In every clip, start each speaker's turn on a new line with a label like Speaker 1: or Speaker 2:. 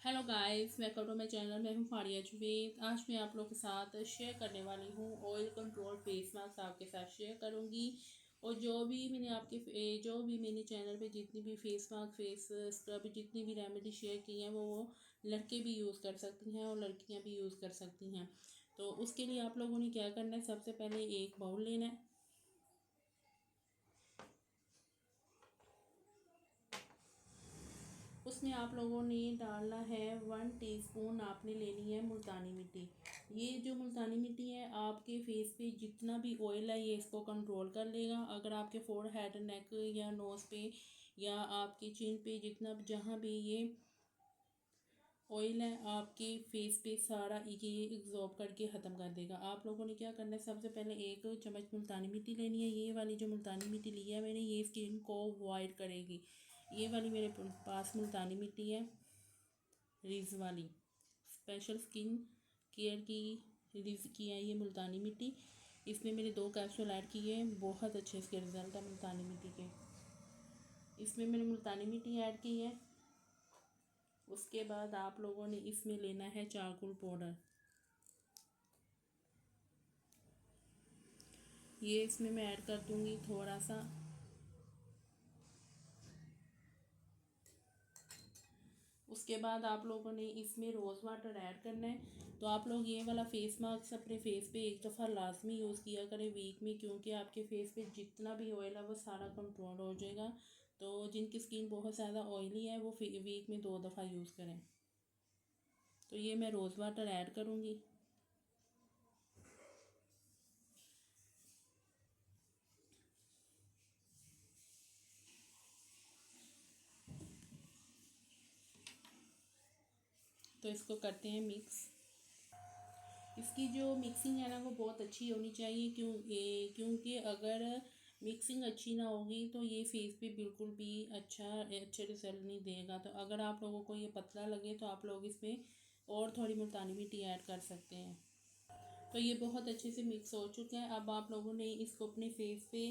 Speaker 1: Hello guys, welcome to my channel. मैं हूं फारिया जुवेद। आज मैं आप लोगों के साथ शेयर करने वाली हूं ऑयल कंट्रोल फेस मास्क आपके साथ शेयर करूंगी। और जो भी मैंने चैनल पे जितनी भी फेस मास्क फेस स्क्रब जितनी भी रेमेडी शेयर की हैं वो लड़के भी यूज़ कर सकती हैं और लड़कियां भी यूज़ कर सकती हैं। तो उसके लिए आप लोगों ने क्या करना है, सबसे पहले एक बाउल लेना है। उसमें आप लोगों ने डालना है 1 टीस्पून आपने लेनी है मुल्तानी मिट्टी। ये जो मुल्तानी मिट्टी है आपके फेस पे जितना भी ऑयल है ये इसको कंट्रोल कर लेगा। अगर आपके फोरहेड नेक या नोज़ पे या आपके चिन पे जितना जहाँ भी ये ऑयल है आपके फेस पे सारा ये एब्जॉर्ब करके ख़त्म कर देगा। आप लोगों ने क्या करना है, सबसे पहले 1 चम्मच मुल्तानी मिट्टी लेनी है। ये वाली जो मुल्तानी मिट्टी ली है मैंने, ये स्किन को वाइट करेगी। ये वाली मेरे पास मुल्तानी मिट्टी है, रिज वाली, स्पेशल स्किन केयर की रिज की है ये मुल्तानी मिट्टी। इसमें मैंने 2 कैप्सूल ऐड किए हैं, बहुत अच्छे इसके रिज़ल्ट है मुल्तानी मिट्टी के। इसमें मैंने मुल्तानी मिट्टी ऐड की है। उसके बाद आप लोगों ने इसमें लेना है चारकोल पाउडर। ये इसमें मैं ऐड कर दूँगी थोड़ा सा। उसके बाद आप लोगों ने इसमें रोज़ वाटर ऐड करना है। तो आप लोग ये वाला फेस मास्क अपने फेस पे एक दफ़ा लाजमी यूज़ किया करें वीक में, क्योंकि आपके फेस पे जितना भी ऑयल है वो सारा कंट्रोल हो जाएगा। तो जिनकी स्किन बहुत ज़्यादा ऑयली है वो वीक में 2 दफ़ा यूज़ करें। तो ये मैं रोज़ वाटर ऐड करूँगी। तो इसको करते हैं मिक्स। इसकी जो मिक्सिंग है ना वो बहुत अच्छी होनी चाहिए, क्योंकि अगर मिक्सिंग अच्छी ना होगी तो ये फेस पे बिल्कुल भी अच्छे रिजल्ट नहीं देगा। तो अगर आप लोगों को ये पतला लगे तो आप लोग इसमें और थोड़ी मुल्तानी मिट्टी ऐड कर सकते हैं। तो ये बहुत अच्छे से मिक्स हो चुका है। अब आप लोगों ने इसको अपने फेस पे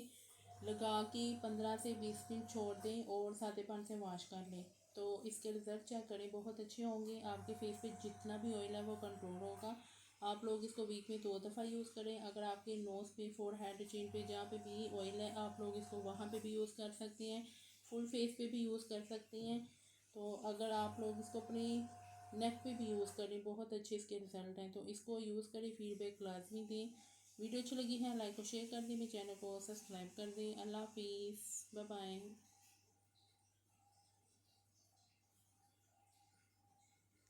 Speaker 1: लगा के 15 से 20 मिनट छोड़ दें और सादे पानी से वॉश कर लें। तो इसके रिज़ल्ट चेक करें, बहुत अच्छे होंगे। आपके फेस पे जितना भी ऑयल है वो कंट्रोल होगा। आप लोग इसको वीक में 2 दफ़ा यूज़ करें। अगर आपके नोज़ पे फोरहेड चिन पे जहाँ पे भी ऑयल है आप लोग इसको वहाँ पे भी यूज़ कर सकते हैं, फुल फेस पे भी यूज़ कर सकते हैं। तो अगर आप लोग इसको अपने नेक पे भी यूज़ करें, बहुत अच्छे इसके रिज़ल्ट हैं। तो इसको यूज़ करें, फीडबैक लाजमी दें। वीडियो अच्छी लगी है लाइक और शेयर कर दें, मेरे चैनल को सब्सक्राइब कर दें। अल्लाह हाफिज़, बाय बाय।